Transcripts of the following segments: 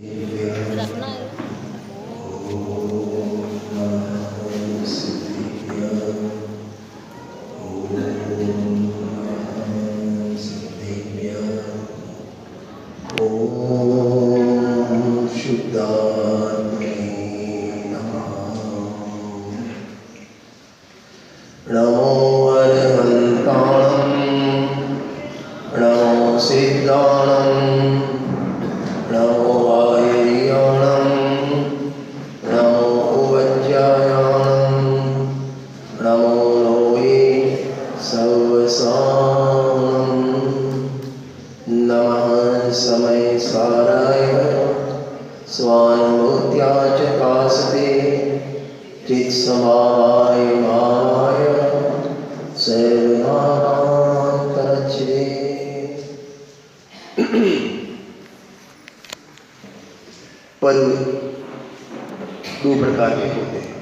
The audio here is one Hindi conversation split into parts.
रखना है। नमो अरहन्ताणं नमो सिद्धाणं नमो वाययाणं नमो वज्रायाणं नमो लोये सर्वसां नमः समय साराय स्वानुभूत्या च कासते चित्समाय भावाय सर्वनान्तरच्छिदे। पर्व दो प्रकार के होते हैं,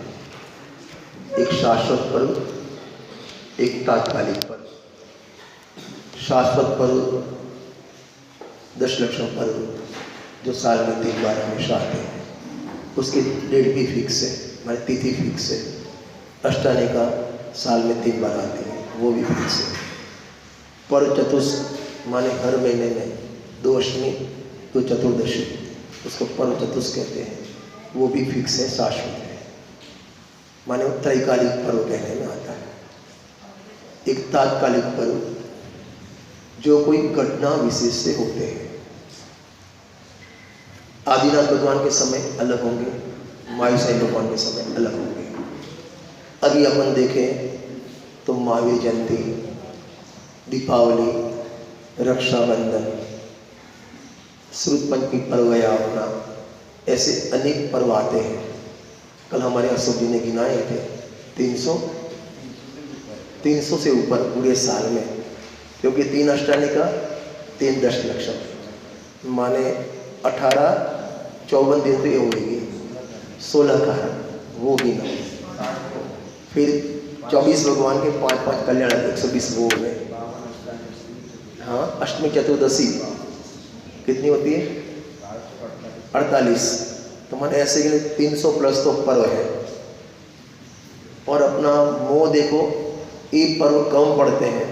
एक शाश्वत पर्व, एक तात्कालिक पर्व। शाश्वत पर्व दशलक्षण पर्व जो साल में 3 बार हमेशा आते हैं, उसकी डेट भी फिक्स है, हमारी तिथि फिक्स है। अष्टानिका साल में 3 बार आती है, वो भी फिक्स है। पर्व चतुर्थ माने हर महीने में 2 अष्टमी 2 चतुर्दशी, उसको पर्व चतुर्थ कहते हैं, वो भी फिक्स है, शाश्वत है, माने त्रैकालिक पर्व कहने में आता है। एक तात्कालिक पर्व जो कोई घटना विशेष से होते हैं। आदिनाथ भगवान के समय अलग होंगे, मायूसाई भगवान के समय अलग होंगे। अभी अपन देखें तो महावीर जयंती, दीपावली, रक्षाबंधन, श्रुत पंचमी पर्व गया अपना, ऐसे अनेक पर्व आते हैं। कल हमारे अशोक जी ने गिनाए थे 300 से ऊपर पूरे साल में, क्योंकि 3 अष्टानिका 3 दशलक्षण माने 18-54 दिन तो ये होगी, 16 का वो गिना, फिर 24 भगवान के 5-5 कल्याण 120 वो हो गए। हाँ, अष्टमी चतुर्दशी कितनी होती है? 48। तो मैंने ऐसे कि 300 प्लस तो पर्व है। और अपना मोह देखो, ये पर्व कम पड़ते हैं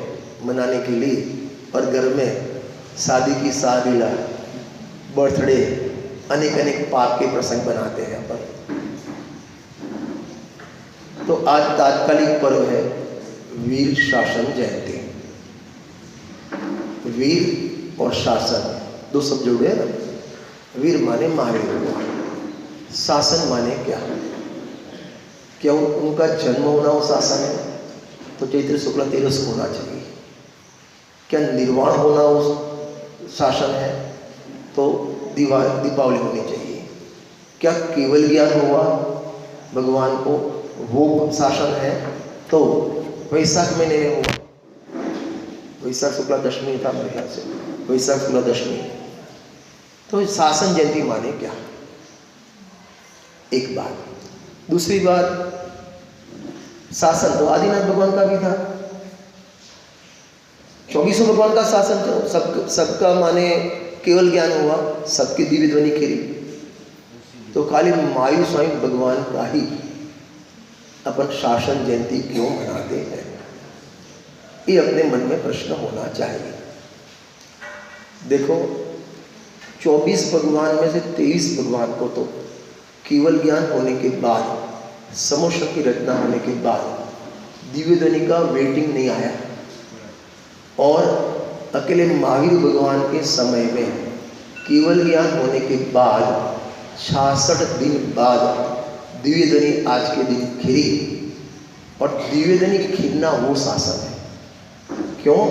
मनाने के लिए, और घर में शादी की सालगिरह, बर्थडे, अनेक अनेक पाप के प्रसंग बनाते हैं अपन। तो आज तात्कालिक पर्व है वीर शासन जयंती। वीर और शासन दो शब्द जुड़े हैं ना। वीर माने महावीर भगवान, शासन माने क्या उनका जन्म होना वो शासन है? तो चैत्र शुक्ल 13 होना चाहिए। क्या निर्वाण होना वो शासन है? तो दीपावली होनी चाहिए। क्या केवल ज्ञान हुआ भगवान को वो शासन है? तो वैशाख महीने में हुआ, वैशाख शुक्ला दशमी था मेरे ख्याल से, वैशाख शुक्ला दशमी। तो शासन जयंती माने क्या? एक बात। दूसरी बात, शासन तो आदिनाथ भगवान का भी था, 24 भगवान का शासन था, सबका माने केवल ज्ञान हुआ, सबकी दिव्य ध्वनि खिली। तो खाली मायू स्वयं भगवान का ही अपन शासन जयंती क्यों मनाते हैं? ये अपने मन में प्रश्न होना चाहिए। देखो, 24 भगवान में से 23 भगवान को तो केवल ज्ञान होने के बाद, समोषण की रचना होने के बाद दिव्य ध्वनि का वेटिंग नहीं आया, और अकेले महावीर भगवान के समय में केवल ज्ञान होने के बाद 66 दिन बाद दिव्य ध्वनि आज के दिन खिली। और दिव्य ध्वनि खिलना वो शासन है। क्यों?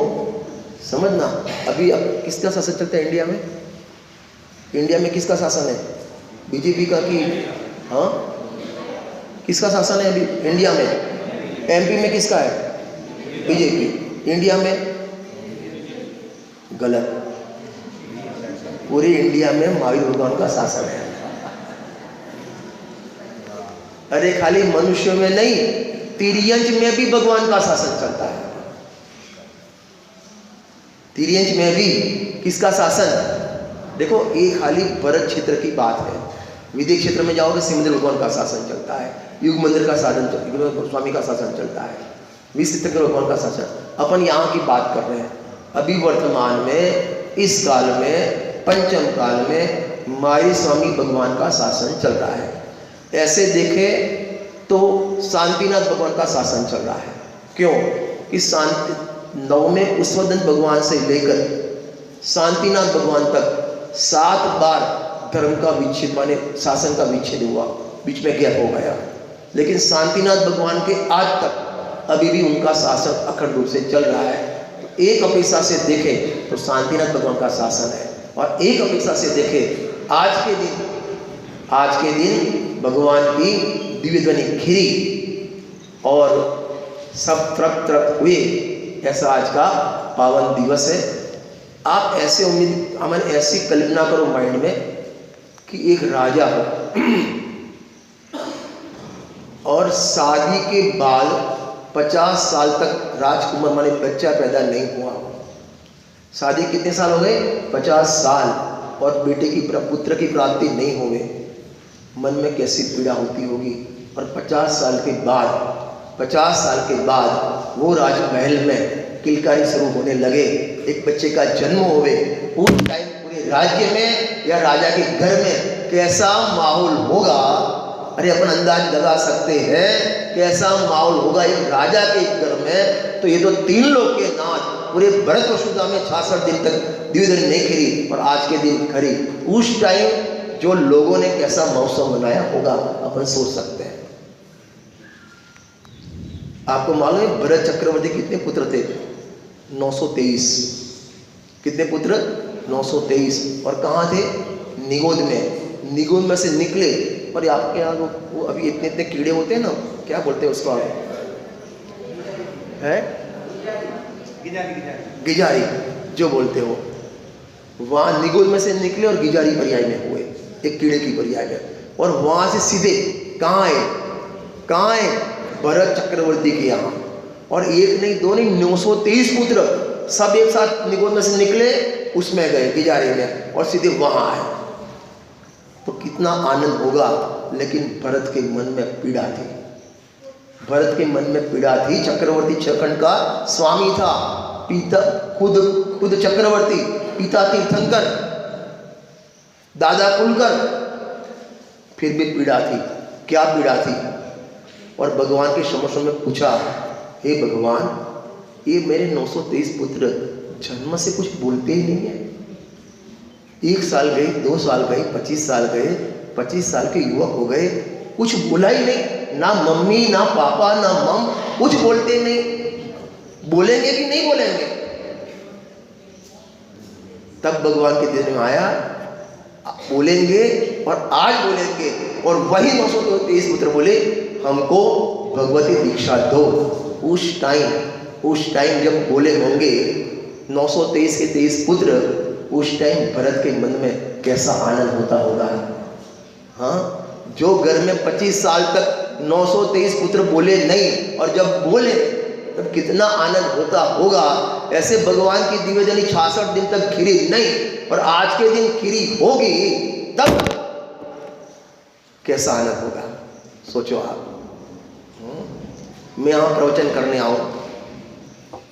समझना। अभी अब किसका शासन चलता है इंडिया में? इंडिया में किसका शासन है? बीजेपी का कि हाँ? किसका शासन है अभी इंडिया में? एमपी में किसका है? बीजेपी। इंडिया में गलत, पूरी इंडिया में महावीर भगवान का शासन है। अरे खाली मनुष्यों में नहीं, तिर्यंच में भी भगवान का शासन चलता है। तिर्यंच में भी किसका शासन? देखो ये खाली भरत क्षेत्र की बात है। विदेश क्षेत्र में जाओगे सिमंदर भगवान का शासन चलता है, युग मंदिर का शासन स्वामी का शासन चलता है, विश्व भगवान का शासन। अपन यहाँ की बात कर रहे हैं। अभी वर्तमान में इस काल में पंचम काल में माई स्वामी भगवान का शासन चल रहा है। ऐसे देखे तो शांतिनाथ भगवान का शासन चल रहा है। क्यों कि नवमें उष्वदन भगवान से लेकर शांतिनाथ भगवान तक 7 बार धर्म का विच्छेद माने शासन का विच्छेद हुआ, बीच में गैप हो गया। लेकिन शांतिनाथ भगवान के आज तक अभी भी उनका शासन अखंड रूप से चल रहा है। तो एक अपेक्षा से देखें तो शांतिनाथ भगवान का शासन है, और एक अपेक्षा से देखें आज के दिन भगवान की दिव्य ध्वनि खिरी और सब तरफ हुए, ऐसा आज का पावन दिवस है। आप ऐसे हमें ऐसी कल्पना करो माइंड में कि एक राजा हो और शादी के बाद 50 साल तक राजकुमार माने बच्चा पैदा नहीं हुआ। शादी कितने साल हो गए? 50 साल, और बेटे की पुत्र की प्राप्ति नहीं हुए। मन में कैसी पीड़ा होती होगी। और 50 साल के बाद वो राजमहल में किलकारी शुरू होने लगे, एक बच्चे का जन्म होवे। उस टाइम पूरे राज्य में या राजा के घर में कैसा माहौल होगा, अरे अपन अंदाज लगा सकते हैं कैसा माहौल होगा एक राजा के घर में। तो ये तो 3 लोग के नाथ पूरे भरत वसुधा में 66 दिन तक दिव्य ध्वनि नहीं खिरी, और आज के दिन खरी। उस टाइम जो लोगों ने कैसा मौसम बनाया होगा अपन सोच सकते हैं। आपको मालूम है भरत चक्रवर्ती कितने पुत्र थे? 923। कितने पुत्र? 923। और कहाँ थे? निगोद में। निगोद में से निकले, और आपके यहाँ वो अभी इतने कीड़े होते हैं ना, क्या बोलते हैं उसको आप? है गिजारी जो बोलते हो। वहाँ निगोद में से निकले और गिजारी पर्याय में हुए, एक कीड़े की पर्याय में। और वहाँ से सीधे कहाँ आए? भरत चक्रवर्ती के यहाँ। और एक नहीं दो नहीं 923 पुत्र सब एक साथ निगोद में से निकले, उसमें गए गिजारी में, और सीधे वहां आए। तो कितना आनंद होगा। लेकिन भरत के मन में पीड़ा थी। भरत के मन में पीड़ा थी। चक्रवर्ती छखंड का स्वामी था, पिता खुद चक्रवर्ती, पिता तीर्थंकर, दादा कुलकर, फिर भी पीड़ा थी। क्या पीड़ा थी? और भगवान के समक्ष में पूछा, हे भगवान, ये मेरे 923 पुत्र जन्म से कुछ बोलते ही नहीं है। 1 साल गए, 2 साल गए, 25 साल गए, 25 साल के युवक हो गए, कुछ बोला ही नहीं। ना मम्मी, ना पापा, ना मम, कुछ बोलते नहीं। बोलेंगे कि नहीं बोलेंगे? तब भगवान के दिन में आया, बोलेंगे, और आज बोलेंगे। और वही 923 पुत्र बोले, हमको भगवती दीक्षा दो। उस टाइम जब बोले होंगे 923 के 23 पुत्र, उस टाइम भरत के मन में कैसा आनंद होता होगा। हाँ, जो घर में 25 साल तक 923 पुत्र बोले नहीं, और जब बोले तब कितना आनंद होता होगा। ऐसे भगवान की दिव्य ध्वनि 66 दिन तक खिरी नहीं, और आज के दिन खिरी होगी, तब कैसा आनंद होगा, सोचो आप। मैं यहाँ प्रवचन करने आऊँ,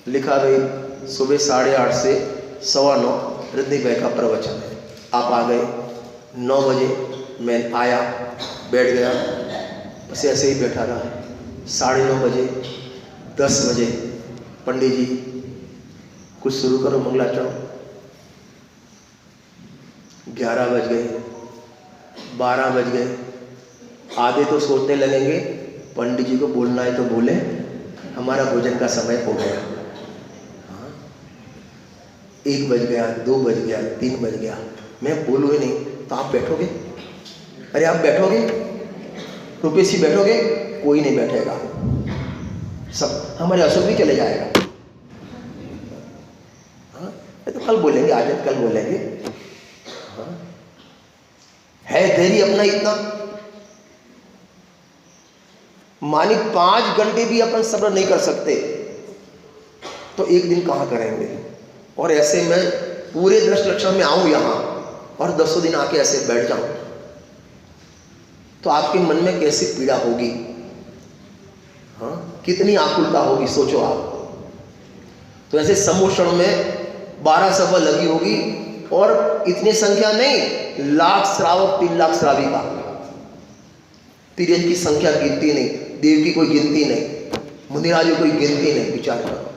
लिखा भाई सुबह 8:30 से 9:15 ऋद्धि भाई का प्रवचन है। आप आ गए 9 बजे, मैं आया, बैठ गया, बस ऐसे ही बैठा रहा। 9:30 बजे, 10 बजे पंडित जी कुछ शुरू करो मंगलाचरण। 11 बज गए, 12 बज गए। आधे तो सोचने लगेंगे पंडित जी को बोलना है तो बोले, हमारा भोजन का समय हो गया। 1 बज गया, 2 बज गया, 3 बज गया, मैं बोलूँ ही नहीं। तो आप बैठोगे? अरे आप बैठोगे? रुपेश जी बैठोगे? कोई नहीं बैठेगा, सब हमारे अशोक भी चले जाएगा। हाँ, तो कल बोलेंगे, आज कल बोलेंगे। हाँ, है धैर्य अपना इतना? मानी 5 घंटे भी अपन सब्र नहीं कर सकते, तो एक दिन कहाँ करेंगे। और ऐसे में पूरे 10 लक्षण में आऊँ यहाँ, और 10 दिन आके ऐसे बैठ जाऊं, तो आपके मन में कैसी पीड़ा होगी, हाँ, कितनी आकुलता होगी, सोचो आप। तो ऐसे सम्मोषण में 12 सभा लगी होगी, और इतनी संख्या नहीं, लाख श्रावक, 3 लाख श्राविका, तिर्यन की संख्या गिनती नहीं, देव की कोई गिनती नहीं, मुनिराज की कोई गिनती नहीं। विचार करो,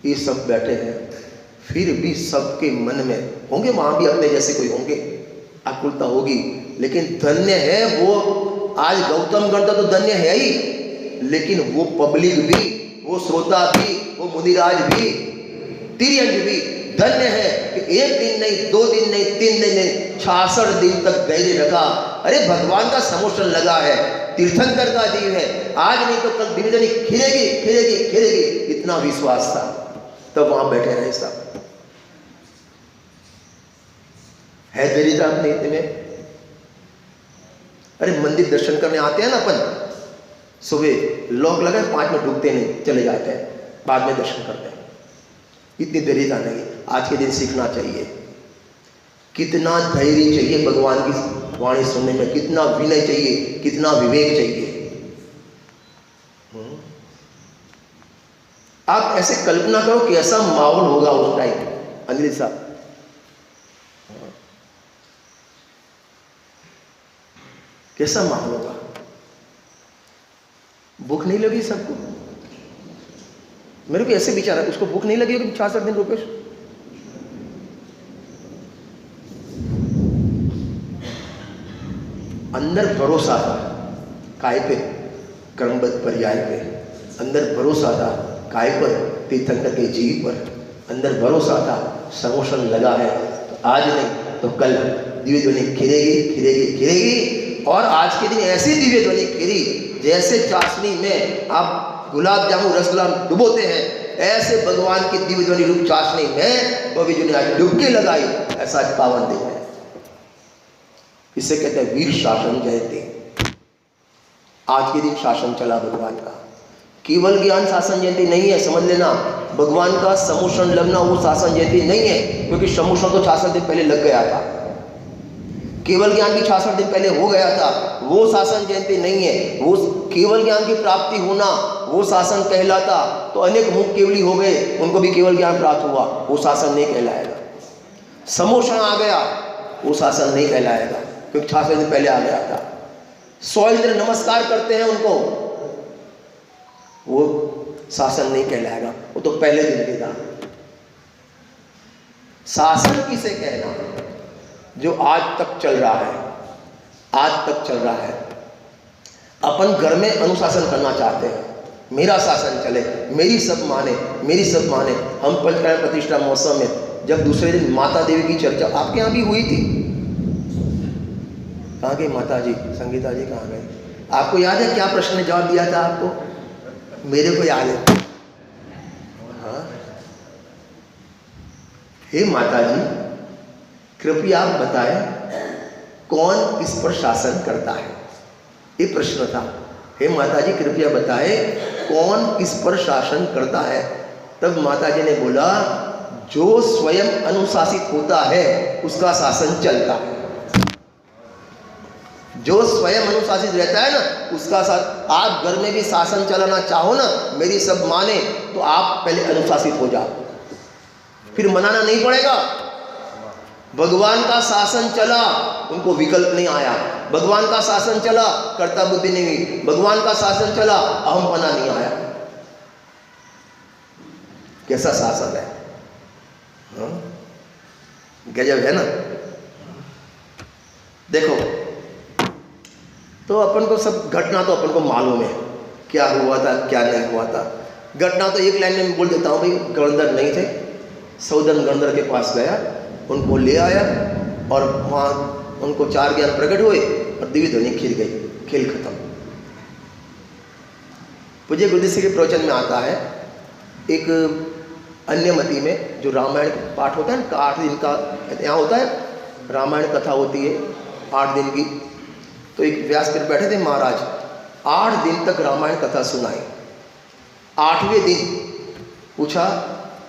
ये सब बैठे हैं, फिर भी सबके मन में होंगे, वहां भी अपने जैसे कोई होंगे, आकुलता होगी। लेकिन धन्य है वो, आज गौतम गण तो धन्य है ही, लेकिन वो पब्लिक भी, वो श्रोता भी, वो मुनिराज भी, तिर्यंज भी धन्य है कि 1 दिन नहीं, 2 दिन नहीं, 3 दिन नहीं, 66 दिन तक धैर्य रखा। अरे भगवान का समोषण लगा है, तीर्थंकर का जीव है, आज नहीं तो कल दिव्यजनी खिलेगी खिलेगी खिलेगी, इतना विश्वास था, तब वहां बैठे रहे सब। है धैर्य था अपने इतने में। अरे मंदिर दर्शन करने आते हैं ना अपन, सुबह लॉक लगा, 5 मिनट रुकते नहीं, चले जाते हैं, बाद में दर्शन करते हैं। इतनी धैर्यता नहीं, आज के दिन सीखना चाहिए। कितना धैर्य चाहिए भगवान की वाणी सुनने में, कितना विनय चाहिए, कितना विवेक चाहिए। आप ऐसे कल्पना करो कैसा माहौल होगा उस टाइम, अनिल साहब, कैसा माहौल होगा। भूख नहीं लगी सबको? मेरे को ऐसे विचार है, उसको भूख नहीं लगी होगी 66 दिन रुपेश? अंदर भरोसा था, काय पे? कर्मबद्ध पर्याय पे। अंदर भरोसा था, काय पर? तीर्थंकर के जीव पर। अंदर भरोसा था, समोषण लगा है, तो आज नहीं तो कल दिव्य ध्वनि खिलेगी खिलेगी खिलेगी। और आज के दिन ऐसी दिव्य ध्वनि खिली जैसे चाशनी में आप गुलाब जामुन रसगुल्ला डुबोते हैं, ऐसे भगवान की दिव्य ध्वनि रूप चाशनी में भव्य ध्वनि आज डुबकी लगाई। ऐसा पावन दिन है, इसे कहते हैं वीर शासन जयते। आज के दिन शासन चला भगवान का, केवल ज्ञान शासन जयंती नहीं है, समझ लेना। भगवान का समोषण लगना वो शासन जयंती नहीं है, क्योंकि समोषण तो 66 दिन पहले लग गया था, केवल ज्ञान भी 66 दिन पहले हो गया था, वो शासन जयंती नहीं है। वो केवल ज्ञान की प्राप्ति होना वो शासन कहलाता, तो अनेक मुख केवली हो गए, उनको भी केवल ज्ञान प्राप्त हुआ, वो शासन नहीं कहलाएगा। समोषण आ गया, वो शासन नहीं कहलाएगा, क्योंकि 66 दिन पहले आ गया था। 100 इंद्र नमस्कार करते हैं उनको, वो शासन नहीं कहलाएगा, वो तो पहले दिन भी था। शासन किसे कहना? जो आज तक चल रहा है, आज तक चल रहा है। अपन घर में अनुशासन करना चाहते हैं, मेरा शासन चले, मेरी सब माने, मेरी सब माने। हम पंचकर्म प्रतिष्ठा महोत्सव में जब दूसरे दिन माता देवी की चर्चा आपके यहाँ भी हुई थी, कहाँ गई माता जी, संगीता जी कहाँ गए? आपको याद है क्या प्रश्न ने जवाब दिया था आपको? मेरे को याद है। हाँ, हे माता जी कृपया आप बताएं कौन किस पर शासन करता है? ये प्रश्न था। हे माता जी कृपया बताएं कौन किस पर शासन करता है? तब माता जी ने बोला, जो स्वयं अनुशासित होता है उसका शासन चलता है। जो स्वयं अनुशासित रहता है ना उसका शासन। आप घर में भी शासन चलाना चाहो ना, मेरी सब माने, तो आप पहले अनुशासित हो जाओ, फिर मनाना नहीं पड़ेगा। भगवान का शासन चला, उनको विकल्प नहीं आया। भगवान का शासन चला, कर्ता बुद्धि नहीं हुई। भगवान का शासन चला, अहमपना नहीं आया। कैसा शासन है, हाँ? गजब है ना। देखो, तो अपन को सब घटना तो अपन को मालूम है, क्या हुआ था क्या नहीं हुआ था। घटना तो एक लाइन में बोल देता हूँ भाई। गणधर नहीं थे, सौदन गणधर के पास गया, उनको ले आया, और वहाँ उनको 4 ज्ञान प्रकट हुए और दिव्य ध्वनि खिल गई, खेल खत्म। पूज्य गुरुदेव के प्रवचन में आता है, एक अन्यमति में जो रामायण पाठ होता है ना, 8 दिन का यहाँ होता है, रामायण कथा होती है 8 दिन की। तो एक व्यास पर बैठे थे महाराज, 8 दिन तक रामायण कथा सुनाई। 8वें दिन पूछा,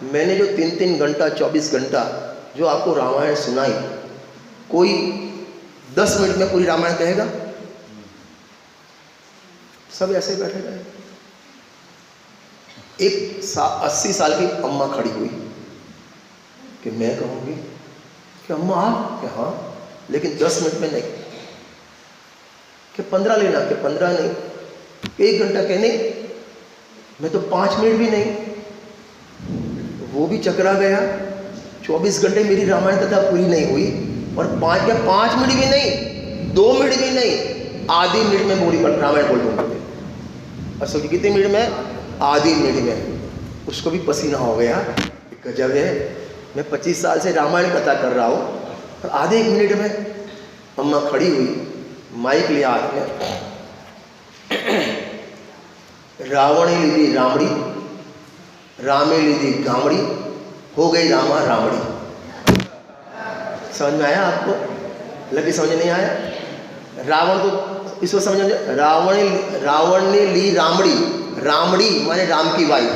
मैंने जो 3-3 घंटा 24 घंटा जो आपको रामायण सुनाई, कोई 10 मिनट में पूरी रामायण कहेगा? सब ऐसे ही बैठे रहे। एक 80 साल की अम्मा खड़ी हुई कि मैं कहूँगी कि अम्मा आप, कि हाँ, लेकिन 10 मिनट में नहीं, कि 15 लेना, कि 15 नहीं, 1 घंटा, के नहीं, मैं तो 5 मिनट भी नहीं। वो भी चकरा गया। 24 घंटे मेरी रामायण कथा पूरी नहीं हुई, और 5 मिनट भी नहीं, 2 मिनट भी नहीं, आधी मिनट में पूरी रामायण बोल दूंगा। और सोचिए कितने मिनट में? आधी मिनट में। उसको भी पसीना हो गया। गजब है, मैं 25 साल से रामायण कथा कर रहा हूँ और आधे 1 मिनट में। अम्मा खड़ी हुई, माइक लिया हाथ में, रावण लीधी रामड़ी, रामे लीधी गामड़ी, हो गई रामा रामड़ी। समझ में आया आपको? लगे समझ नहीं आया? रावण तो इसको समझ में, रावण ने ली रामड़ी, रामड़ी माने राम की वाइफ।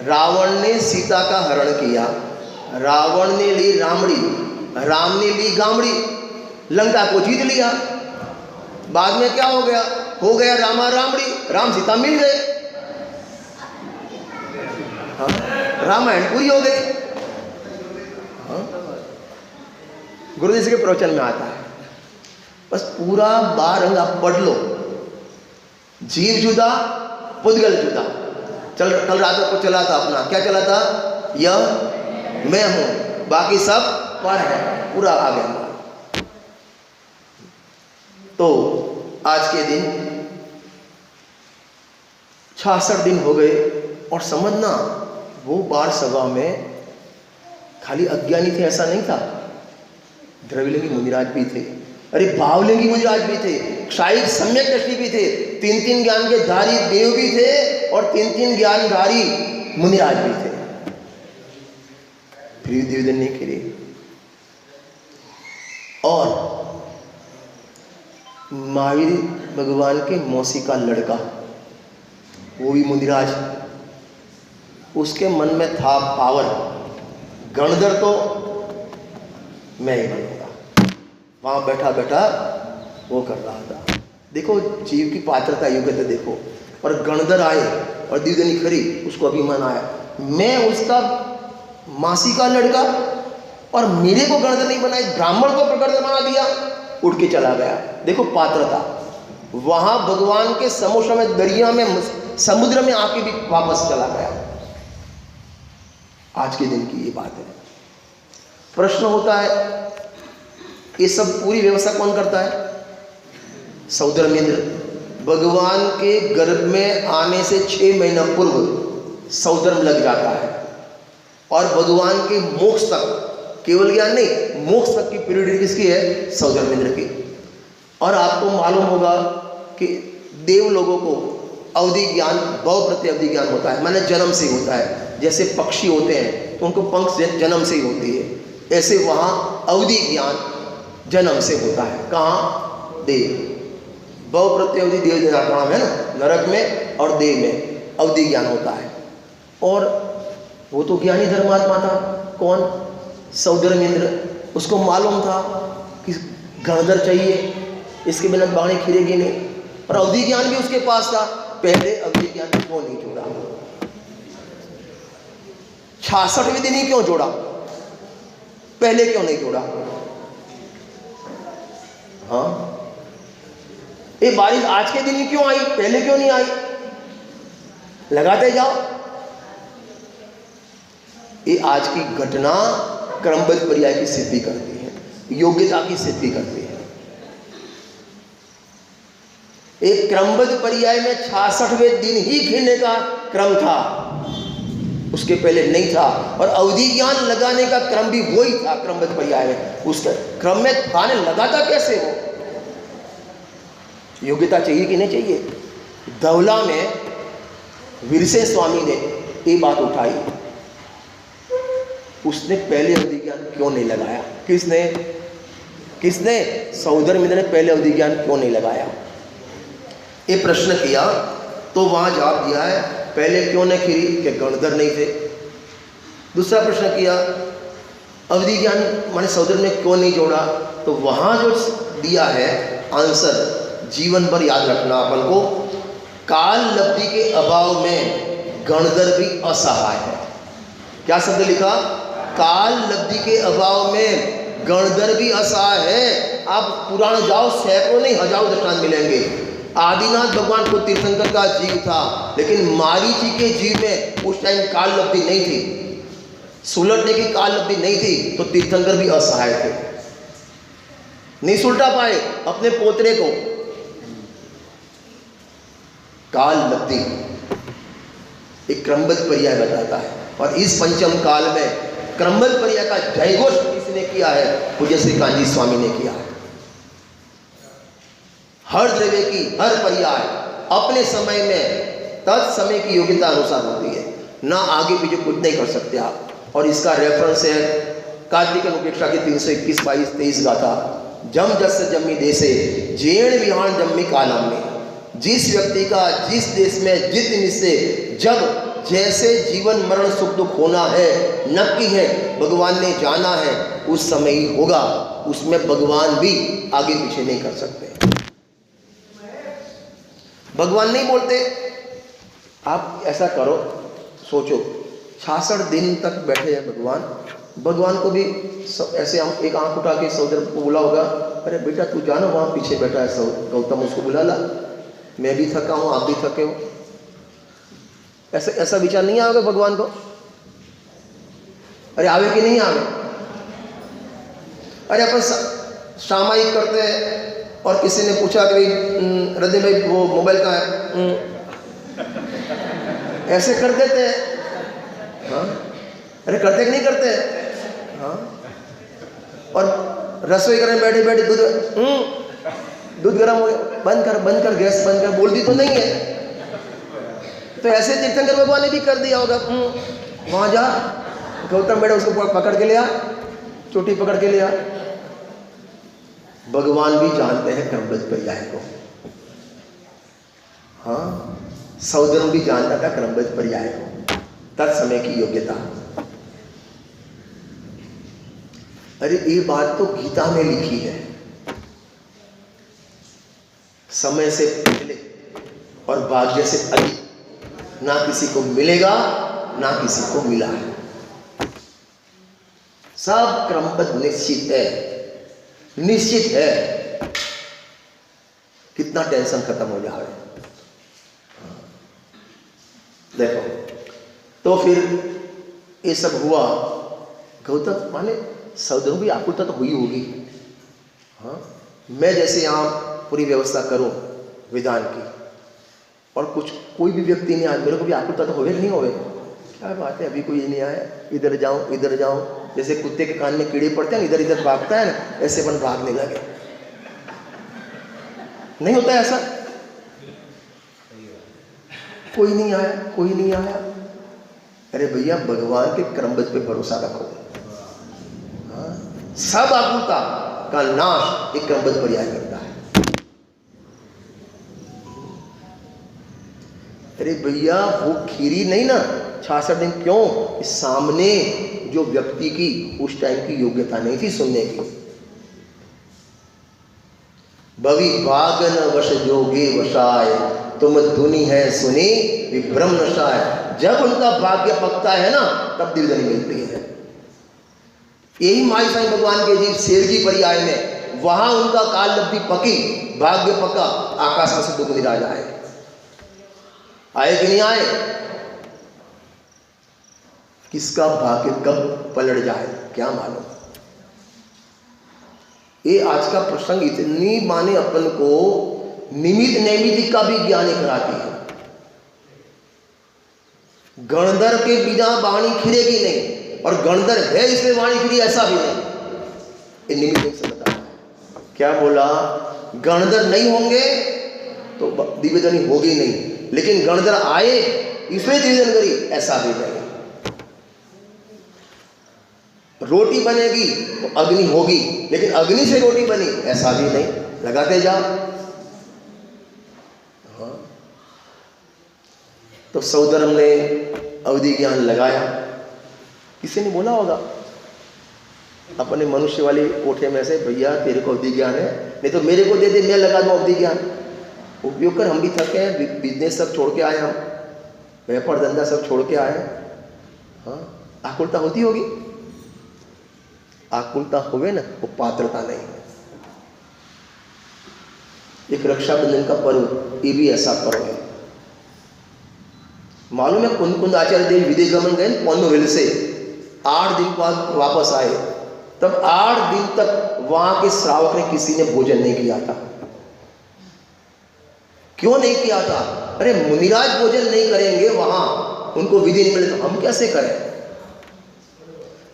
रावण ने सीता का हरण किया, रावण ने ली रामड़ी, राम ने ली गामड़ी, लंका को जीत लिया। बाद में क्या हो गया? हो गया रामा रामड़ी, राम सीता मिल गए, हाँ, रामायण पूरी हो गई। हाँ? गुरुदेव के प्रवचन में आता है, बस पूरा 12 अंग आप पढ़ लो। जीव जुदा, पुद्गल जुदा। कल रात को चला था अपना, क्या चला था? यह मैं हूं, बाकी सब पर है, पूरा आ गया। तो आज के दिन 66 दिन हो गए, और समझना वो बार सभा में खाली अज्ञानी थे ऐसा नहीं था, द्रविलिंगी मुनिराज भी थे, अरे भावलिंगी मुनिराज भी थे, शायद सम्यक दृष्टि भी थे, 3 ज्ञान के धारी देव भी थे, और 3 ज्ञानधारी मुनिराज भी थे। फिर द्विवेदन नहीं करे। और महावीर भगवान के मौसी का लड़का, वो भी मुनिराज, उसके मन में था पावर, गणधर तो मैं ही बनूंगा। वहां बैठा बैठा वो कर रहा था। देखो जीव की पात्रता, योग्यता देखो। और गणधर आए और द्विवेदनी खरी, उसको अभिमान आया, मैं उसका मासी का लड़का, और मेरे को गणधर नहीं बनाई, ब्राह्मण को गणधर बना दिया, उठ के चला गया। देखो पात्रता। वहां भगवान के समुद्र में, दरिया में, समुद्र में आके भी वापस चला गया। आज के दिन की ये बात है। प्रश्न होता है, ये सब पूरी व्यवस्था कौन करता है? सौधर्मेंद्र। भगवान के गर्भ में आने से 6 महीना पूर्व सौधर्म लग जाता है, और भगवान के मोक्ष तक, केवल ज्ञान नहीं, मोक्ष तक की पीरियड किसकी है? सौधर्मेंद्र की। और आपको मालूम होगा कि देव लोगों को अवधि ज्ञान, भव प्रति अवधि ज्ञान होता है, माने जन्म से ही होता है। जैसे पक्षी होते हैं तो उनको पंख जन्म से ही होती है, ऐसे वहाँ अवधि ज्ञान जन्म से होता है। कहाँ? देव। भव प्रति अवधि देव नाम है ना, नरक में और देव में अवधि ज्ञान होता है। और वो तो ज्ञानी धर्मात्मा था। कौन? सौधर्मेंद्र। उसको मालूम था कि गणधर चाहिए, इसके बिना बाणी खिलेगी नहीं, और अवधि ज्ञान भी उसके पास था। पहले अवधि ज्ञान क्यों नहीं जोड़ा? 66वें दिन ही क्यों जोड़ा? पहले क्यों नहीं जोड़ा? हाँ, ये बारिश आज के दिन ही क्यों आई? पहले क्यों नहीं आई? लगाते जाओ। ये आज की घटना क्रमबद्ध पर्याय की सिद्धि करती है, योग्यता की सिद्धि करती है। एक क्रमबद्ध पर्याय में 66वें दिन ही गिनने का क्रम था, उसके पहले नहीं था। और अवधि ज्ञान लगाने का क्रम भी वही था क्रमबद्ध पर्याय में। उसके क्रम में थाने लगाता कैसे हो? योग्यता चाहिए कि नहीं चाहिए? धवला में विरसे स्वामी ने ये बात उठाई, उसने पहले अवधि ज्ञान क्यों नहीं लगाया? किसने? सौधर्मेंद्र ने पहले अवधि ज्ञान क्यों नहीं लगाया? ये प्रश्न किया तो वहां जवाब दिया है, पहले क्यों नहीं खिरी? कि गणधर नहीं थे। दूसरा प्रश्न किया, अवधि ज्ञान माने सौंदर्य में क्यों नहीं जोड़ा? तो वहाँ जो दिया है आंसर जीवन भर याद रखना अपन को। काल लब्धि के अभाव में गणधर भी असहाय है। क्या शब्द लिखा? काल लब्धि के अभाव में गणधर भी असहाय है। आप पुराण जाओ, सैकड़ों नहीं हजारों दृष्टांत मिलेंगे। आदिनाथ भगवान को तीर्थंकर का जीव था, लेकिन मारीची के जीव में उस टाइम काल लब्धि नहीं थी, सुलटने की काल लब्धि नहीं थी, तो तीर्थंकर भी असहाय थे, नहीं सुलटा पाए अपने पोतरे को। काल लब्धि एक क्रमबद्ध पर्याय बताता है, और इस पंचम काल में क्रमबद्ध पर्याय का जयघोष किसने किया है? पूज्य श्री कांजी स्वामी ने किया है। हर द्रव्य की हर पर्याय अपने समय में तत्समय की योग्यता अनुसार होती है, ना आगे पीछे कुछ नहीं कर सकते आप। और इसका रेफरेंस है कार्तिक अनुपेक्षा की 321, 22, 23 गाथा। जम जस जम्मी देशे जेण विहान जम्मी कालम में। जिस व्यक्ति का जिस देश में जित निश्चय जब जैसे जीवन मरण सुख दुख होना है, नक्की है, भगवान ने जाना है, उस समय ही होगा। उसमें भगवान भी आगे पीछे नहीं कर सकते। भगवान नहीं बोलते आप ऐसा करो, सोचो 66 दिन तक बैठे हैं भगवान। भगवान को भी ऐसे एक आंख उठा के सौदर को बोला होगा, अरे बेटा तू जानो वहाँ पीछे बैठा है गौतम, उसको बुला ला, मैं भी थका हूँ, आप भी थके हो। ऐसा विचार नहीं आएगा भगवान को? अरे आवे कि नहीं आवे? अरे अपन सामायिक करते हैं और किसी ने पूछा कि भाई हृदय भाई वो मोबाइल का है, ऐसे कर देते हैं। हाँ, अरे करते कि नहीं करते? हाँ, और रसोई करने बैठे बैठे दूध गर्म हो गया, बंद कर गैस बंद कर, बोलती तो नहीं है। तो ऐसे तीर्थंकर भगवान ने भी कर दिया होगा। वहां जा, गौतम बेटा उसको पकड़ के लिया, चोटी पकड़ के लिया। भगवान भी जानते हैं क्रमबद्ध पर्याय को। हाँ, सौदर्म भी जानता था क्रमबद्ध पर्याय को, तत्समय की योग्यता। अरे ये बात तो गीता में लिखी है, समय से पहले और भाग्य से अधिक ना किसी को मिलेगा ना किसी को मिला है। सब क्रमबद्ध निश्चित है, निश्चित है। कितना टेंशन खत्म हो जाए। देखो तो फिर ये सब हुआ। गौतम माने सौदर्म भी आकुलता तो हुई होगी। हाँ, मैं जैसे यहाँ पूरी व्यवस्था करूं विधान की, और कोई भी व्यक्ति नहीं आया, मेरे को भी आकुलता तो होवे नहीं होवे? क्या बात है, अभी कोई नहीं आया, इधर जाऊं। जैसे कुत्ते के कान में कीड़े पड़ते हैं, इधर इधर भागता है ना, ऐसे अपन भागने लगे। नहीं होता ऐसा? कोई नहीं आया। अरे भैया, भगवान के क्रमबद्ध पे भरोसा रखो। हाँ? सब आकुलता का नाश एक क्रमबद्ध पर्याय करता है। अरे भैया, वो खीरी नहीं ना 66 दिन, क्यों? सामने जो व्यक्ति की उस टाइम की योग्यता नहीं थी सुनने की। भवि भागन वश जोगे वशाय, तुम धुनी है सुनी विभ्रम नशाय। जब उनका भाग्य पकता है ना, तब दिलधनी मिलती है। यही माई साईं भगवान के जीव शेरजी पर्याय में, वहां उनका काल लब्धि पकी, भाग्य पका, आकाश में से दुख निराज आए कि नहीं आए? किसका भाग्य कब पलट जाए क्या मालूम। ये आज का प्रसंग इतनी माने अपन को निमित्त नैमित्तिक का भी ज्ञान कराती है। गणधर के बिना वाणी खिलेगी नहीं, और गणधर है इसमें वाणी खिली, ऐसा भी नहीं। ये निमित्त से बताया है। क्या बोला? गणधर नहीं होंगे तो दिव्यधनी होगी नहीं, लेकिन गणधर आए इसमें दिव्यधन करी, ऐसा भी नहीं। रोटी बनेगी तो अग्नि होगी, लेकिन अग्नि से रोटी बनी, ऐसा भी नहीं। लगाते जाओ। हाँ, तो सौदर्म ने अवधि ज्ञान लगाया, किसी ने बोला होगा अपने मनुष्य वाली कोठे में से, भैया तेरे को अवधि ज्ञान है, नहीं तो मेरे को दे दे, मैं लगा दूँ अवधि ज्ञान, उपयोग कर। हम भी थके हैं, बिजनेस सब छोड़ के आए, हम व्यापार धंधा सब छोड़ के आए। हाँ, आकुलता होती होगी, आकुलता होवे ना, वो पात्रता नहीं है। एक रक्षाबंधन का पर्व, ये भी ऐसा पर्व है। मालूम है कुंद आचार्य देव विदेश गमन गए पनवेल से, 8 दिन बाद वापस आए, तब 8 दिन तक वहां के श्रावक ने किसी ने भोजन नहीं किया था। क्यों नहीं किया था? अरे मुनिराज भोजन नहीं करेंगे, वहां उनको विधि नहीं मिले तो हम कैसे करें?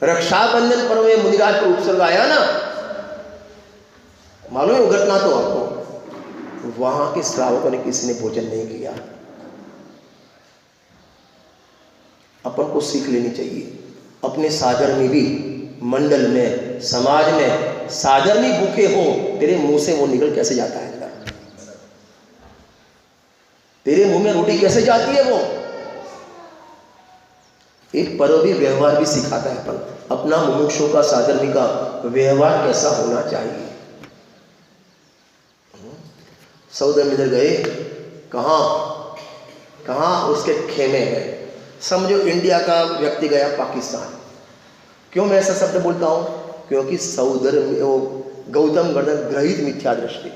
रक्षाबंधन पर्व में मुनिराज पर उपसर्ग आया ना, मालूम है वो घटना तो आपको। वहां के श्रावकों ने किसी ने भोजन नहीं किया। अपन को सीख लेनी चाहिए, अपने साधर्मी भी, मंडल में, समाज में साधर्मी भूखे हो, तेरे मुंह से वो निकल कैसे जाता है अंदर? तेरे मुंह में रोटी कैसे जाती है वो? एक पर्व भी व्यवहार भी सिखाता है अपन, अपना मुमुक्षु का, साधर्मी का व्यवहार कैसा होना चाहिए। सऊदी अरब गए, कहाँ उसके खेमे में, समझो इंडिया का व्यक्ति गया पाकिस्तान। क्यों मैं ऐसा शब्द बोलता हूं? क्योंकि सऊदी में गौतम गर्दन ग्रहित मिथ्या दृष्टि,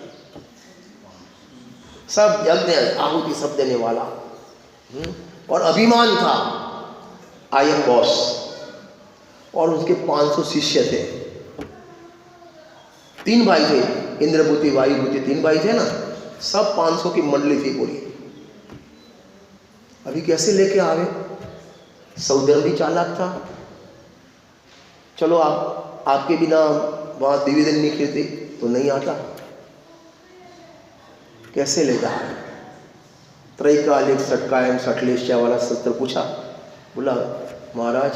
सब यज्ञ आहुति सब देने वाला, और अभिमान था, आई एम बॉस, और उसके 500 शिष्य थे। 3 भाई थे, इंद्रभूति, वायुभूति, 3 भाई थे ना, सब 500 की मंडली थी पूरी। अभी कैसे लेके आवे? सऊदी अरब भी चालाक था, चलो आपके बिना वहां दिव्य नहीं खिलती तो नहीं आता, कैसे लेता है? त्रैकालिक सटकायम सटलेश्या वाला शस्त्र पूछा, बोला महाराज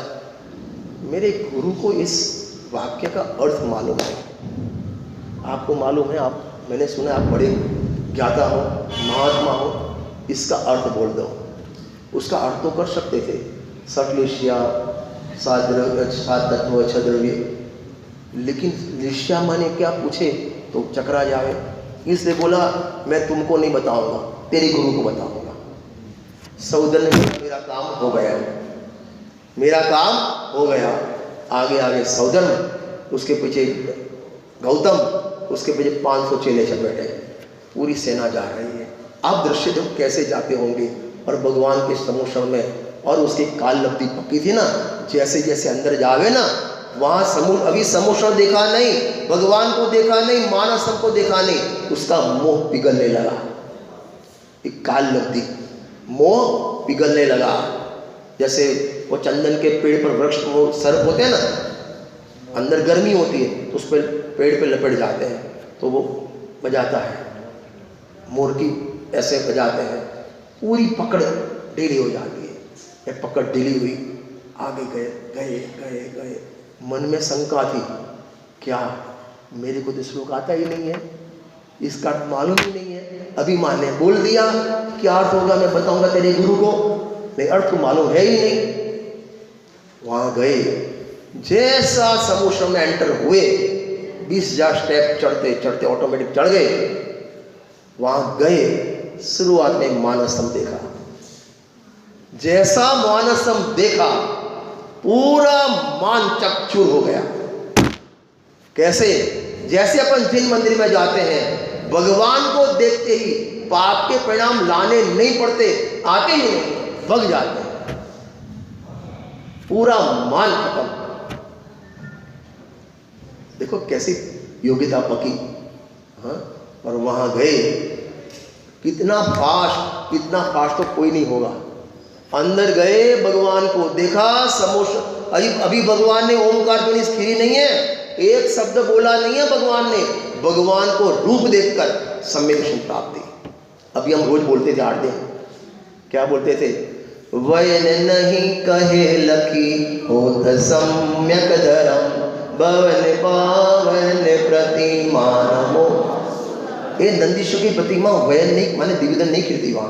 मेरे गुरु को इस वाक्य का अर्थ मालूम है, आपको मालूम है, आप, मैंने सुना आप बड़े ज्ञाता हो, महात्मा हो, इसका अर्थ बोल दो। उसका अर्थ तो कर सकते थे, सटलेश्या, 7 तत्व 6 द्रव्य, लेकिन लिश्या माने क्या पूछे तो चकरा जावे, इसलिए बोला मैं तुमको नहीं बताऊंगा, तेरे गुरु को बताऊंगा। सऊदी ने बोला मेरा काम हो गया, मेरा काम हो गया। आगे आगे सऊदी, उसके पीछे गौतम, उसके पीछे 500 चेले चल बैठे, पूरी सेना जा रही है। आप दृश्य देखो कैसे जाते होंगे, और भगवान के समोषण में, और उसकी काल लब्धि पक्की थी ना, जैसे जैसे अंदर जावे ना, वहां अभी समोषण देखा नहीं, भगवान को देखा नहीं, मानसम को देखा नहीं, उसका मोह पिघलने लगा। एक काल लब्धि, मोह पिघलने लगा। जैसे वो चंदन के पेड़ पर वृक्ष, वो सर्प होते हैं ना, अंदर गर्मी होती है तो उस पर पेड़ पे लपेट जाते हैं, तो वो बजाता है, मोर की ऐसे बजाते हैं, पूरी पकड़ ढीली हो जाती है। ये पकड़ ढीली हुई, आगे गए गए गए गए, मन में शंका थी, क्या मेरे को तो श्लोक आता ही नहीं है, इसका मालूम ही नहीं है। अभिमान ने बोल दिया, क्या अर्थ होगा मैं बताऊंगा तेरे गुरु को, नहीं अर्थ तो मालूम है ही नहीं। वहां गए, जैसा समोषण में एंटर हुए, 20,000 स्टेप चढ़ते चढ़ते ऑटोमेटिक चढ़ गए। वहां गए, शुरुआत में मानसम देखा, जैसा मानसम देखा पूरा मान चकचूर हो गया। कैसे? जैसे अपन जिन मंदिर में जाते हैं, भगवान को देखते ही पाप के परिणाम लाने नहीं पड़ते, आते ही नहीं, भग जाते हैं, पूरा मान खत्म। देखो कैसी योग्यता पकी। हाँ, और वहां गए, कितना फास्ट तो कोई नहीं होगा। अंदर गए, भगवान को देखा, समोषण, अभी भगवान ने ओमकार ध्वनि स्थिर नहीं है, एक शब्द बोला नहीं है भगवान ने, भगवान को रूप देखकर सम्यक दर्शन प्राप्ति। अभी हम रोज बोलते थे 8 दिन, क्या बोलते थे? वयन नहीं कहे लखी होत सम्यक धरम, भवन पावन प्रतिमा नमो। ये नंदीश्वर की प्रतिमा वयन नहीं माने दिव्यदन नहीं खिलती वहां,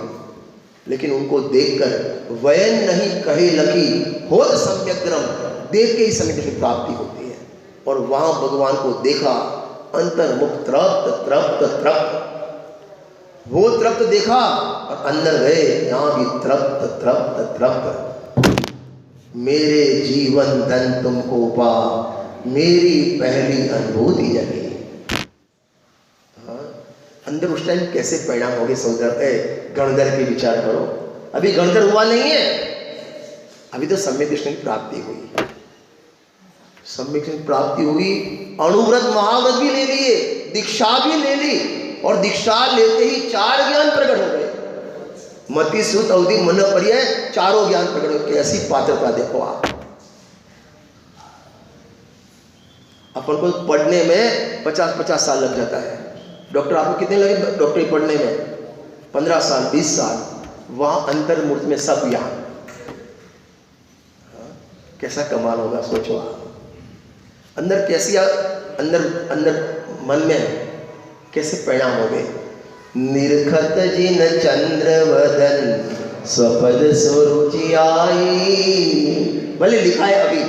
लेकिन उनको देखकर वयन नहीं कहे लखी होत सम्यक धरम, देख के ही सम्यक दर्शन प्राप्ति होती है। और वहां भगवान को देखा, अंतर्मुख तृप्त तृप्त तृप्त, वो तृप्त देखा और अंदर गए, यहां भी तृप्त तृप्त तृप्त। मेरे जीवन धन तुमको पा, मेरी पहली अनुभूति जगी। अंदर उस टाइम कैसे परिणाम हो गए गणधर के विचार करो। अभी गणधर हुआ नहीं है, अभी तो सम्यक कृष्ण की प्राप्ति हुई। सम्यक कृष्ण की प्राप्ति हुई, अणुव्रत महाव्रत भी ले लिए, दीक्षा भी ले ली, और दीक्षा लेते ही 4 ज्ञान प्रकट हो गए। मति सुत अवधि मन पर्याय, 4 ज्ञान प्रकट हो। कैसी पात्रता देखो आप। अपन को पढ़ने में 50-50 साल लग जाता है। डॉक्टर आपको कितने लगे डॉक्टरी पढ़ने में? 15 साल 20 साल। वहां अंतर्मूर्ति में सब यहाँ। कैसा कमाल होगा सोचो आप। अंदर कैसी अंदर मन में कैसे परिणाम हो गए। निरखत जिन चंद्र वदन स्वपद स्वरुचि आई। भले लिखा है अभी,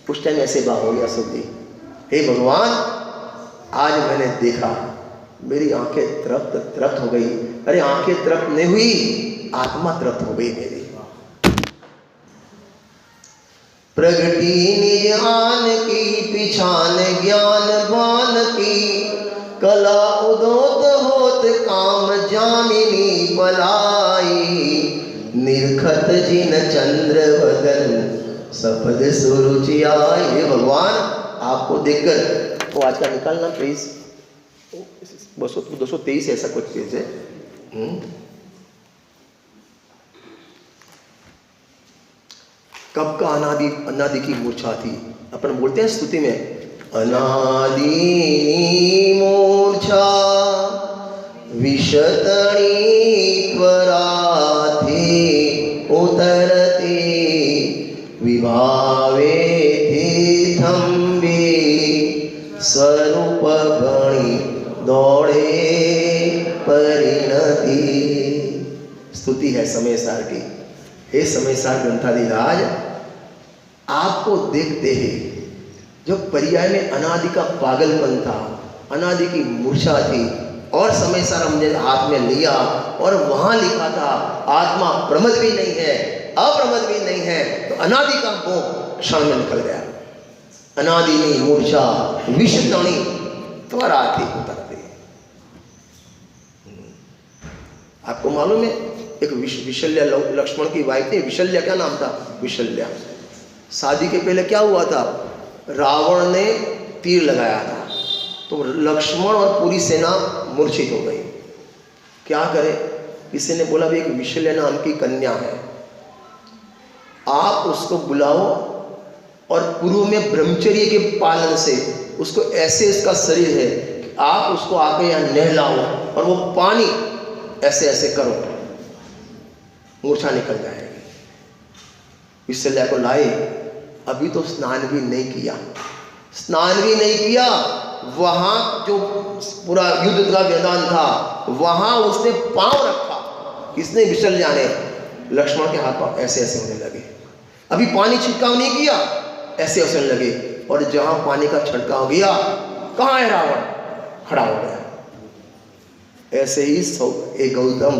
उस टाइम ऐसे बात हो गया सुधी। हे भगवान, आज मैंने देखा, मेरी आंखें तृप्त तृप्त हो गई। अरे आंखें तृप्त नहीं हुई, आत्मा तृप्त हो गई मेरी। प्रगति निज आन की पिछान ज्ञान बान की, कला उदोत होत काम जामिनी पलाई। निरखत जिन चंद्र वदन सपद सुरुचि आई। हे भगवान, आपको देखकर, वो आज का निकालना प्लीज, 223 ऐसा कुछ चीज है। कब का अनादि की मूर्छा थी। अपन बोलते हैं स्तुति में, अनादि मूर्छा विशतणी त्वराथे उतरते, विभावे थे थम्बे स्वरूप गणी दौड़े परिणति। स्तुति है समय सार की। हे समय सार ग्रंथाधिराज, आपको देखते ही जो पर्याय में अनादि का पागलपन था, अनादि की मूर्छा थी, और समय सार हमने हाथ में लिया और वहां लिखा था आत्मा प्रमद भी नहीं है, अप्रमद भी नहीं है, तो अनादि का मोह क्षण में निकल गया। अनादिनी मूर्छा विषतणी त्वरा थी उतरते। आपको मालूम है, एक विशल्या लक्ष्मण की वाइफ थी। विशल्या क्या नाम था? विशल्या। शादी के पहले क्या हुआ था? रावण ने तीर लगाया था, तो लक्ष्मण और पूरी सेना मूर्छित हो गई। क्या करे? किसी ने बोला भी एक विशल्या नाम की कन्या है, आप उसको बुलाओ और पूर्व में ब्रह्मचर्य के पालन से उसको ऐसे इसका शरीर है कि आप उसको आके यहाँ नहलाओ और वो पानी ऐसे ऐसे करो, मूर्छा निकल जाएगी। विशल्या को लाए, अभी तो स्नान भी नहीं किया, वहां जो पूरा युद्ध का मैदान था वहां उसने पांव रखा। किसने? विशल्या ने। लक्ष्मण के हाथ पांव ऐसे ऐसे होने लगे। अभी पानी छिड़काव नहीं किया, ऐसे ऐसे होने लगे, और जहां पानी का छिड़काव गया, कहां है रावण? खड़ा हो गया। ऐसे ही एक गौतम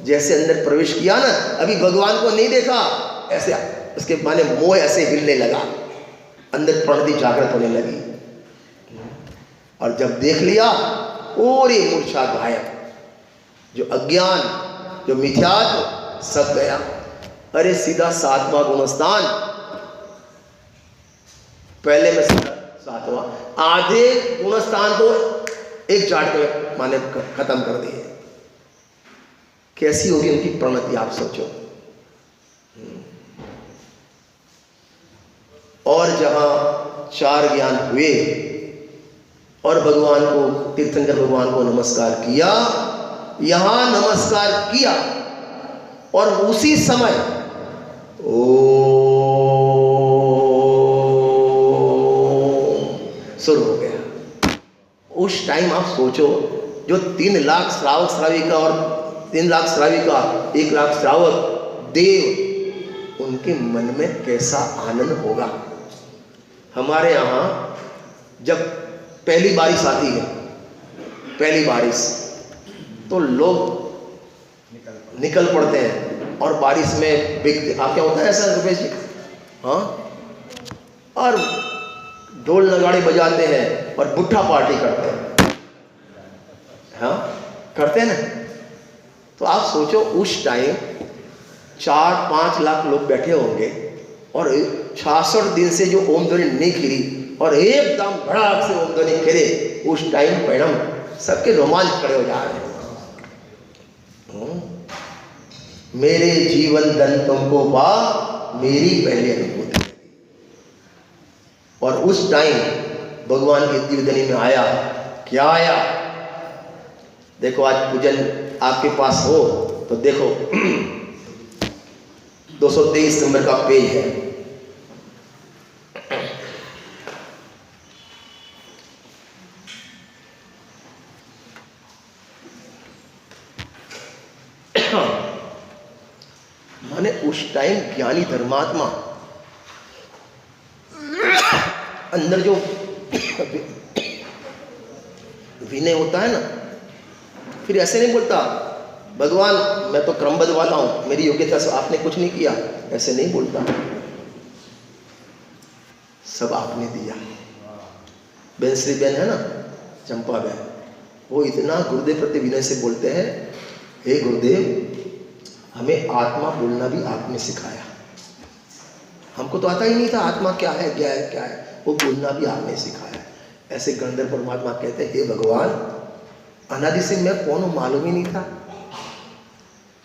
जैसे अंदर प्रवेश किया ना, अभी भगवान को नहीं देखा, ऐसे उसके माने मोह ऐसे हिलने लगा, अंदर प्रणति जागृत होने लगी, और जब देख लिया पूरी मूर्छा गायब। जो अज्ञान, जो मिथ्यात्व, सब गया। अरे सीधा 7वां गुणस्थान, पहले में 7वां, आधे गुणस्थान तो एक झाड़ के माने खत्म कर दिए। कैसी होगी उनकी प्रणति, आप सोचो। और जहां 4 ज्ञान हुए और भगवान को, तीर्थंकर भगवान को नमस्कार किया, यहां नमस्कार किया और उसी समय शुरू हो गया। उस टाइम आप सोचो, जो 3 लाख श्रावक श्राविका और 3 लाख श्राविका, 1 लाख श्रावक देव, उनके मन में कैसा आनंद होगा। हमारे यहाँ जब पहली बारिश आती है, पहली बारिश, तो लोग निकल पड़ते हैं और बारिश में भीगते। आप क्या होता है ऐसा रुपेश जी? हाँ, और ढोल नगाड़े बजाते हैं और बुट्ठा पार्टी करते हैं। हाँ, करते हैं ना। तो आप सोचो उस टाइम 4-5 लाख लोग बैठे होंगे और 66 दिन से जो ओम ध्वनि नहीं खिली और एकदम भड़ाक से ओम ध्वनि खिले, उस टाइम मैडम सबके रोमांच खड़े हो जा रहे हैं। मेरे जीवन धन तुमको पा, मेरी पहली अनुभूति। और उस टाइम भगवान की दिव्य ध्वनि में आया, क्या आया? देखो आज पूजन आपके पास हो तो देखो 223 नंबर का पेज है। माने उस टाइम ज्ञानी धर्मात्मा अंदर जो विनय होता है ना, फिर ऐसे नहीं बोलता भगवान मैं तो क्रमबद्ध वाला हूं, मेरी योग्यता से आपने कुछ नहीं किया, ऐसे नहीं बोलता। सब आपने दिया। बहन श्री बहन है ना, चंपा बहन, वो इतना गुरुदेव प्रति विनय से बोलते हैं, हे गुरुदेव हमें आत्मा बोलना भी आपने सिखाया। हमको तो आता ही नहीं था आत्मा क्या है, क्या है, क्या है, वो बोलना भी आपने सिखाया। ऐसे गंधर्व परमात्मा कहते हैं, हे भगवान अनादि से मैं कौन हूं मालूम ही नहीं था,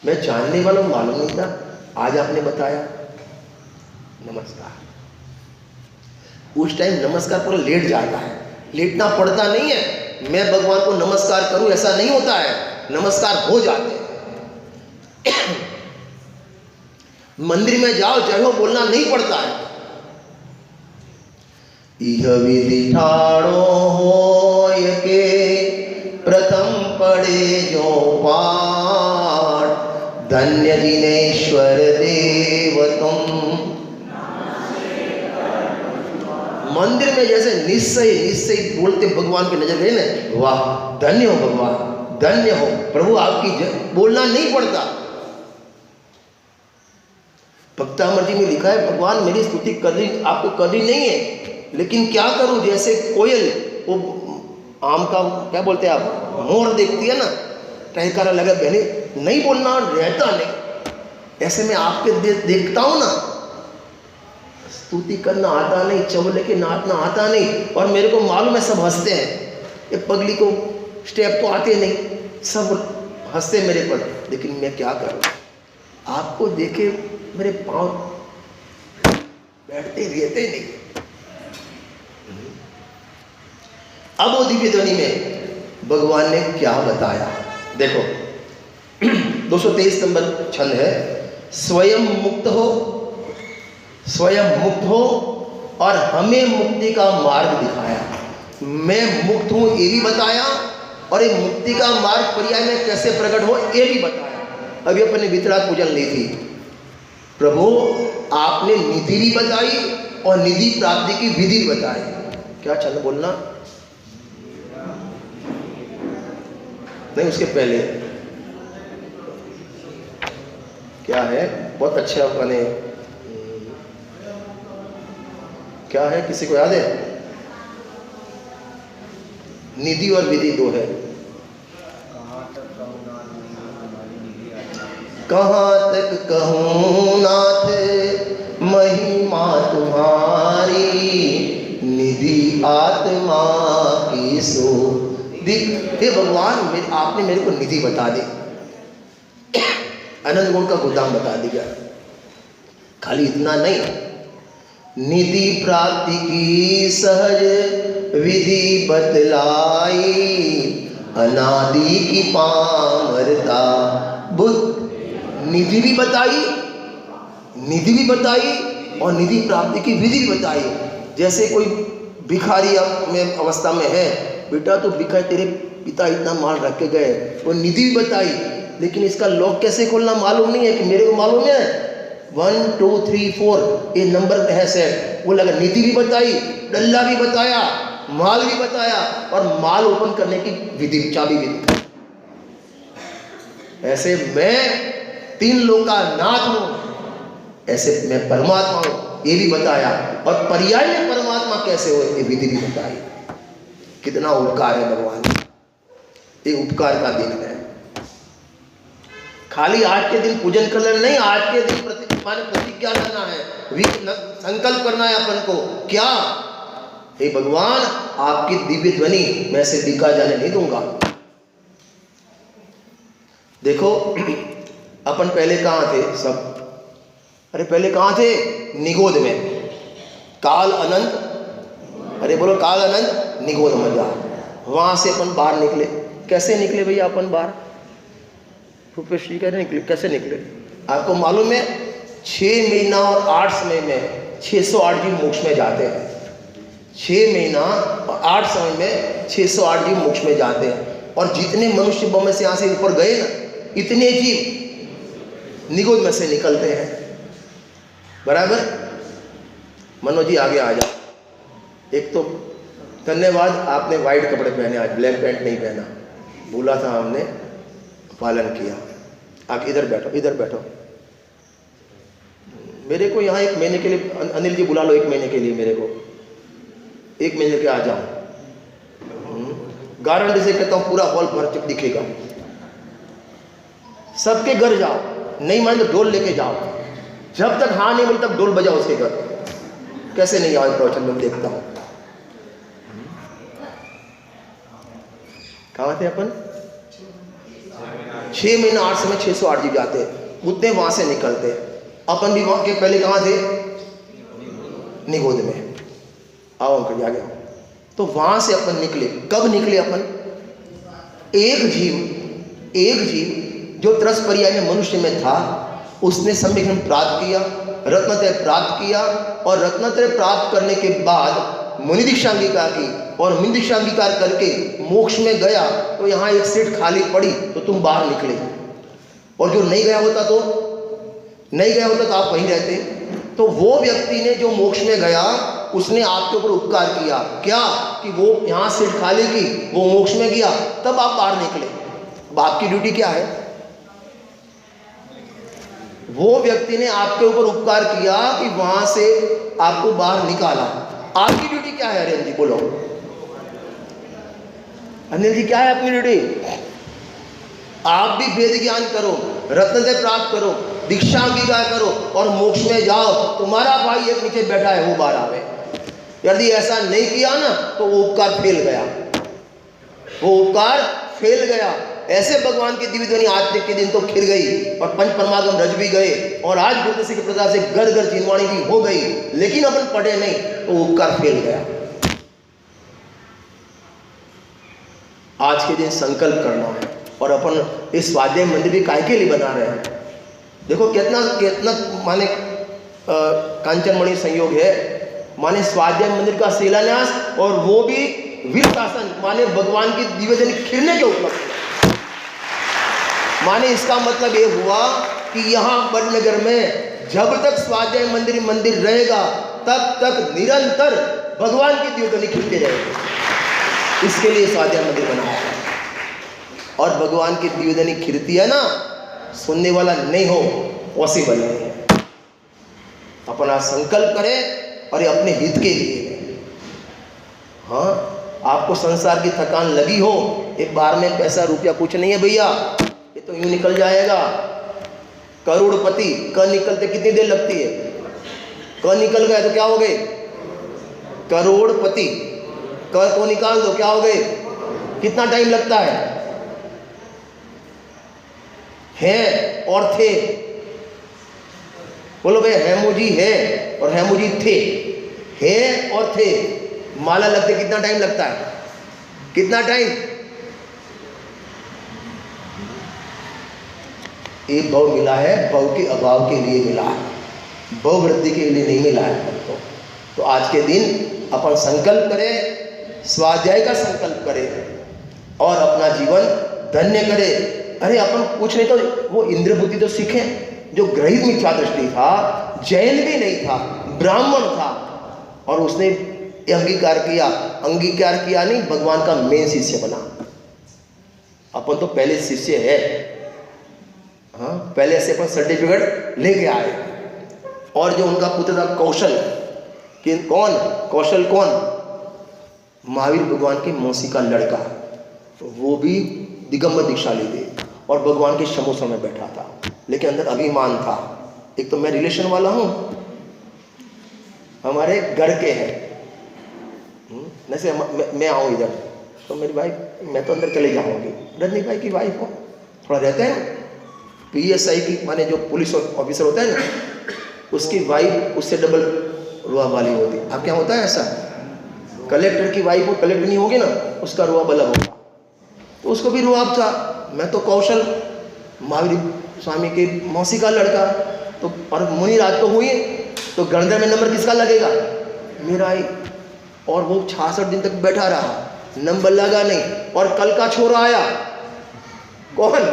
मैं जानने वाला हूं मालूम नहीं था, आज आपने बताया, नमस्कार। उस टाइम नमस्कार पूरा लेट जाता है, लेटना पड़ता नहीं है। मैं भगवान को नमस्कार करूं ऐसा नहीं होता है, नमस्कार हो जाते हैं। मंदिर में जाओ जय हो बोलना नहीं पड़ता है। इह विधि ठाड़ो होय के प्रथम पढ़े जो पाठ, धन्य जिनेश्वर देव तुम। मंदिर में जैसे निश्चय बोलते भगवान की नजर गई ना, वाह धन्य हो भगवान, धन्य हो प्रभु, आपकी बोलना नहीं पड़ता। भक्तामर जी में लिखा है, भगवान मेरी स्तुति करनी आपको करनी नहीं है, लेकिन क्या करूं, जैसे कोयल वो आम का क्या बोलते हैं आप, मोर देखती है ना, टहकारा लगा बहने, नहीं बोलना रहता नहीं। ऐसे में आपके देखता हूं ना, स्तुति करना आता नहीं, चवले के नाचना आता नहीं, और मेरे को मालूम है सब हंसते हैं, ये पगली को स्टेप तो आते नहीं, सब हंसते मेरे पर, लेकिन मैं क्या करूं, आपको देखे मेरे पांव बैठते रहते नहीं। अब वो दिव्य ध्वनि में भगवान ने क्या बताया, देखो 223 नंबर छंद है, स्वयं मुक्त हो, स्वयं मुक्त हो और हमें मुक्ति का मार्ग दिखाया। मैं मुक्त हूं ये भी बताया, और ये मुक्ति का मार्ग पर्याय में कैसे प्रकट हो ये भी बताया। अभी अपने वितराग पूजन ली थी, प्रभु आपने निधि भी बताई और निधि प्राप्ति की विधि बताई। क्या छंद बोलना नहीं, उसके पहले क्या है, बहुत अच्छा बने, क्या है किसी को याद है? निधि और विधि दो है। कहाँ तक कहूँ नाथ महिमा तुम्हारी, निधि आत्मा की सो दिख। हे भगवान आपने मेरे को निधि बता दी, अनंत गुण का गोदाम बता दिया। खाली इतना नहीं, निधि प्राप्ति की सहज विधि बतलाई, अनादि की पामरता बुद्ध। निधि भी बताई, निधि भी बताई और निधि प्राप्ति की विधि भी बताई। जैसे कोई भिखारी में अवस्था में है, बेटा तो भिखारी तेरे पिता इतना माल रख के गए, वो निधि भी बताई, लेकिन इसका लॉक कैसे खोलना मालूम नहीं है कि मेरे को मालूम है, 1 2 3 4 ये नंबर है सेट। वो लगा नीति भी बताई, डल्ला भी बताया, माल भी बताया और माल ओपन करने की विधि चाबी भी बताई। ऐसे मैं 3 लोक का नाथ हूं, ऐसे मैं परमात्मा हूं ये भी बताया, और पर्याय में परमात्मा कैसे हो ये विधि भी बताई। कितना उपकार है भगवान, ये उपकार का दिन है। खाली आज के दिन पूजन करना नहीं, आज के दिन प्रतिज्ञा करना है, संकल्प करना है अपन को। क्या? हे भगवान आपकी दिव्य ध्वनि मैं से दिखा जाने नहीं दूंगा। देखो अपन पहले कहाँ थे सब? अरे पहले कहाँ थे? निगोद में। काल अनंत, अरे बोलो काल अनंत निगोद मजा। वहां से अपन बाहर निकले। कैसे निकले भैया अपन बाहर? रूपेश जी कह रहे निकले, कैसे निकले? आपको मालूम है 6 महीना और 8 समय में 608 जीव मोक्ष में जाते हैं। 6 महीना और 8 समय में 608 जीव मोक्ष में जाते हैं। और जितने मनुष्य बम से यहाँ से ऊपर गए ना, इतने जीव निगोद में से निकलते हैं। बराबर? मनोज जी आगे आ जाओ। एक तो धन्यवाद आपने वाइट कपड़े पहने, आज ब्लैक पैंट नहीं पहना, भूला था, हमने पालन किया। आप इधर बैठो, इधर बैठो। मेरे को यहाँ 1 महीने के लिए, अनिल जी बुला लो 1 महीने के लिए मेरे को, 1 महीने के आ जाओ। गारंटी से कहता हूँ पूरा हॉल भर चुप दिखेगा। सबके घर जाओ, नहीं मान तो ढोल लेके जाओ। जब तक हाँ नहीं बोले तब ढोल बजाओ उसके घर। कैसे नहीं आओ प्रवचन में देखता हूं। कहाँ थे अपन? 6 महीना 8 समय 608 जीव जाते हैं, उतने वहां से निकलते हैं। अपन भी वहां के पहले कहाँ थे? निगोद में। आओ अंकल जी आगे आओ। तो वहां से अपन निकले। कब निकले अपन? एक जीव जो त्रस पर्याय में मनुष्य में था, उसने सम्यक ज्ञान प्राप्त किया, रत्नत्रय प्राप्त किया, और रत्नत्रय प्राप्त करने के बाद मुनि दीक्षा अंगीकार की, और मुनि दीक्षा अंगीकार करके मोक्ष में गया। तो यहाँ एक सीट खाली पड़ी तो तुम बाहर निकले, और जो नहीं गया होता तो आप वहीं रहते। तो वो व्यक्ति ने जो मोक्ष में गया, उसने आपके ऊपर उपकार किया। क्या? कि वो यहाँ सीट खाली की, वो मोक्ष में गया, तब आप बाहर निकले। अब आपकी ड्यूटी क्या है? वो व्यक्ति ने आपके ऊपर उपकार किया कि वहां से आपको बाहर निकाला। आपकी ड्यूटी क्या है? अनिल जी बोलो, अनिल जी क्या है आपकी ड्यूटी? आप भी वेद ज्ञान करो, रत्न से प्राप्त करो, दीक्षा अंगीकार करो और मोक्ष में जाओ। तुम्हारा भाई एक नीचे बैठा है, वो बाहर आवे। यदि ऐसा नहीं किया ना तो वो उपकार फेल गया, वो उपकार फेल गया। ऐसे भगवान की दिव्य ध्वनि आज तक के दिन तो खिल गई, और पंच परमागम रच भी गए, और आज गुरुदशा के प्रताप से घर घर चिन्हवाणी भी हो गई, लेकिन अपन पढ़े नहीं तो उपकार फेल गया। आज के दिन संकल्प करना है, और अपन इस स्वाध्याय मंदिर भी काहे के लिए बना रहे हैं? देखो कितना माने कांचनमणि संयोग है, माने स्वाध्याय मंदिर का शिलान्यास, और वो भी वीरशासन, माने भगवान की दिव्य ध्वनि खिलने के उपलक्ष्य। माने इसका मतलब ये हुआ कि यहाँ बड़नगर में जब तक स्वाध्याय मंदिर रहेगा, तब तक निरंतर भगवान की दिव्य ध्वनि खिलती रहेगी। इसके लिए स्वाध्याय मंदिर बनाया है। और भगवान की दिव्य ध्वनि खिलती है ना, सुनने वाला नहीं हो, पॉसिबल नहीं है। अपना संकल्प करें, और ये अपने हित के लिए। हाँ, आपको संसार की थकान लगी हो, एक बार में पैसा रुपया कुछ नहीं है भैया, ये तो यूं निकल जाएगा। करोड़पति क निकलते कितनी देर लगती है? क निकल गए तो क्या हो गए? करोड़पति। क को निकाल दो, क्या हो गए? कितना टाइम लगता है और थे। बोलो भाई, हेमुजी है और हेमुजी थे, है और थे, माला लगते कितना टाइम लगता है? कितना टाइम? एक भव मिला है, भव के अभाव के लिए मिला है, भव वृद्धि के लिए नहीं मिला है हमको। तो आज के दिन अपन संकल्प करें, स्वाध्याय का संकल्प करें और अपना जीवन धन्य करें। अरे अपन कुछ नहीं तो वो इंद्र बुद्धि तो सीखें। जो ग्रहित मिथ्या दृष्टि था, जैन भी नहीं था, ब्राह्मण था, और उसने अंगीकार किया नहीं, भगवान का मेन शिष्य बना। अपन तो पहले शिष्य है, हाँ, पहले से अपन सर्टिफिकेट लेके आए। और जो उनका पुत्र था कौशल, कौशल कौन? महावीर भगवान की मौसी का लड़का, वो भी दिगंबर दीक्षा ले ली और भगवान के समोसा में बैठा था, लेकिन अंदर अभिमान था। एक तो मैं रिलेशन वाला हूँ, हमारे घर के हैं, जैसे मैं आऊँ इधर तो मेरी वाइफ, मैं तो अंदर चले जाऊँगी, रजनी भाई की वाइफ हो, थोड़ा रहते हैं। PSI की माने जो पुलिस ऑफिसर होता है ना, उसकी वाइफ उससे डबल रुआब वाली होती है। अब क्या होता है ऐसा, कलेक्टर की वाइफ हो, कलेक्टर नहीं होगी ना, उसका रुआब अलग होगा, तो उसको भी रुआब था। मैं तो कौशल, महावीर स्वामी के मौसी का लड़का, तो और मुनिराज तो हुई, तो गणदर में नंबर किसका लगेगा? मेरा ही। और वो 66 दिन तक बैठा रहा, नंबर लगा नहीं, और कल का छोरा आया, कौन?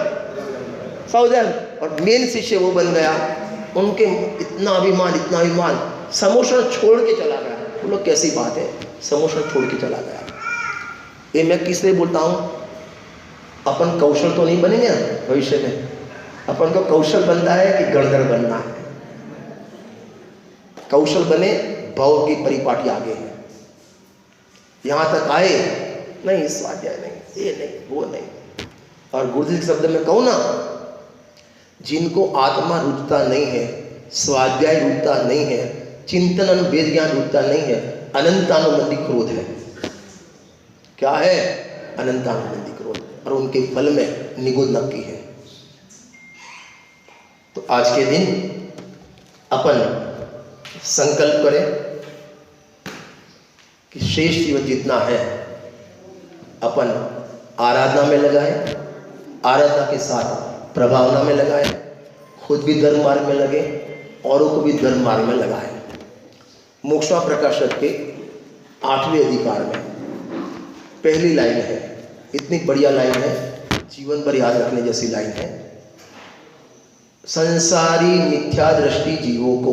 सौजन, और मेन शिष्य वो बन गया। उनके इतना अभिमान, समोषण छोड़ के चला गया। बोलो कैसी बात है, समोषण छोड़ के चला गया। ये मैं किस लिए बोलता हूँ, अपन कौशल तो नहीं बनेंगे भविष्य में, अपन को कौशल बनना है कि गणधर बनना है। कौशल बने, भाव की परिपाटी आगे है। यहां तक आए नहीं, स्वाध्याय नहीं, ये नहीं, वो नहीं। और गुरुजी के शब्द में कहूँ ना, जिनको आत्मा रुचता नहीं है, स्वाध्याय रुचता नहीं है, चिंतन वेद ज्ञान रुचता नहीं है, अनंतानुबंधी क्रोध है। क्या है? अनंतानुबंधी क्रोध, और उनके फल में निगुद नक्की है। तो आज के दिन अपन संकल्प करें कि शेष जीवन जितना है अपन आराधना में लगाएं, आराधना के साथ प्रभावना में लगाएं, खुद भी धर्म मार्ग में लगे, औरों को भी धर्म मार्ग में लगाएं। मोक्षमा प्रकाशक के 8वें अधिकार में पहली लाइन है, इतनी बढ़िया लाइन है, जीवन भर याद रखने जैसी लाइन है। संसारी मिथ्या दृष्टि जीवों को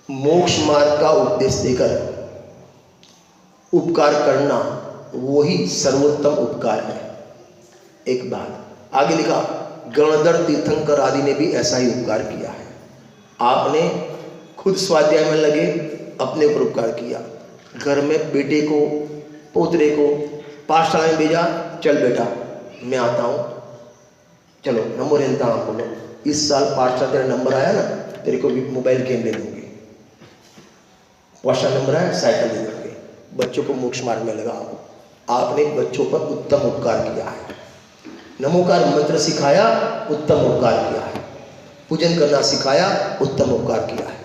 मोक्ष मार्ग का उपदेश देकर उपकार करना वही सर्वोत्तम उपकार है। एक बात आगे लिखा, गणधर तीर्थंकर आदि ने भी ऐसा ही उपकार किया है। आपने खुद स्वाध्याय में लगे, अपने ऊपर उपकार किया, घर में बेटे को, पोतरे को पाठशाला में भेजा, चल बेटा मैं आता हूँ, चलो नंबर इंतजाम बोलो, इस साल पाठशाला तेरा नंबर आया ना, तेरे को भी मोबाइल गेम दे दूंगी, पाठशाला नंबर आया साइकिल दे दूंगी। बच्चों को मोक्ष मार्ग में लगाओ। आपने बच्चों पर उत्तम उपकार किया है, नमोकार मंत्र सिखाया, उत्तम उपकार किया है, पूजन करना सिखाया, उत्तम उपकार किया है।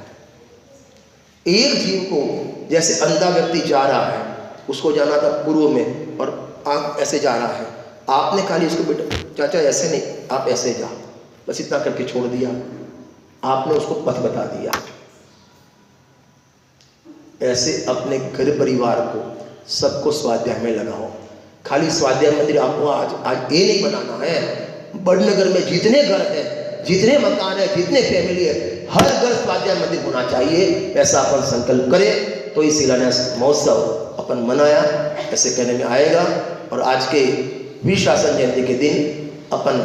एक जीव को, जैसे अंधा व्यक्ति जा रहा है, उसको जाना था पूर्व में और आंख ऐसे जा रहा है, आपने खाली उसको बेटा चाचा ऐसे नहीं, आप ऐसे जा, बस इतना करके छोड़ दिया, आपने उसको पथ बता दिया। ऐसे अपने घर परिवार को, सबको स्वाध्याय में लगाओ। खाली स्वाध्याय मंदिर आपको आज ये नहीं बनाना है, बड़नगर में जितने घर है, जितने मकान है, जितने फैमिली है, हर घर स्वाध्याय मंदिर होना चाहिए। ऐसा अपन संकल्प करें तो इस शिलान्यास महोत्सव अपन मनाया ऐसे कहने में आएगा। और आज के वीर शासन जयंती के दिन अपन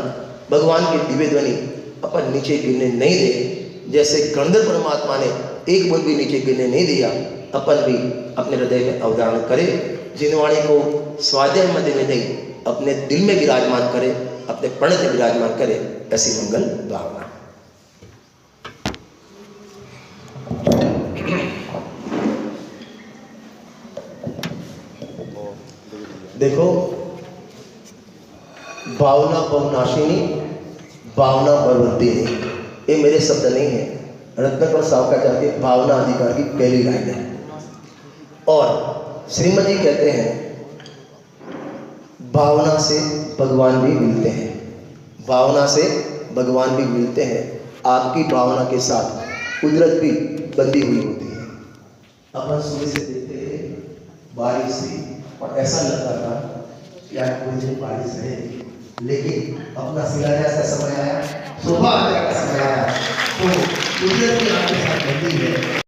भगवान की दिव्य ध्वनि अपन नीचे गिरने नहीं दे, जैसे गणधर परमात्मा ने एक बूंद भी नीचे गिरने नहीं दिया, अपन भी अपने हृदय में अवधारण करें। जिनवाणी को स्वाध्याय मंदिर में नहीं, अपने दिल में विराजमान करे, अपने प्रण में विराजमान करे, ऐसी मंगल भावना। देखो, भावना भवनाशिनी, भावना भववर्धिनी, ये मेरे शब्द नहीं है, रत्नाकर सावकाचार्य के भावना अधिकार की पहली लाइन है। और श्रीमद जी कहते हैं, भावना से भगवान भी मिलते हैं, भावना से भगवान भी मिलते हैं। आपकी भावना के साथ कुदरत भी बंधी हुई होती है। अपन सुबह से देखते थे बारिश थी और ऐसा लगता था कि आज कोई दिन बारिश है, लेकिन अपना शिलान्यास का समय आया, सुबह आने का समय आया तो कुदरत की आपके साथ बंदी है।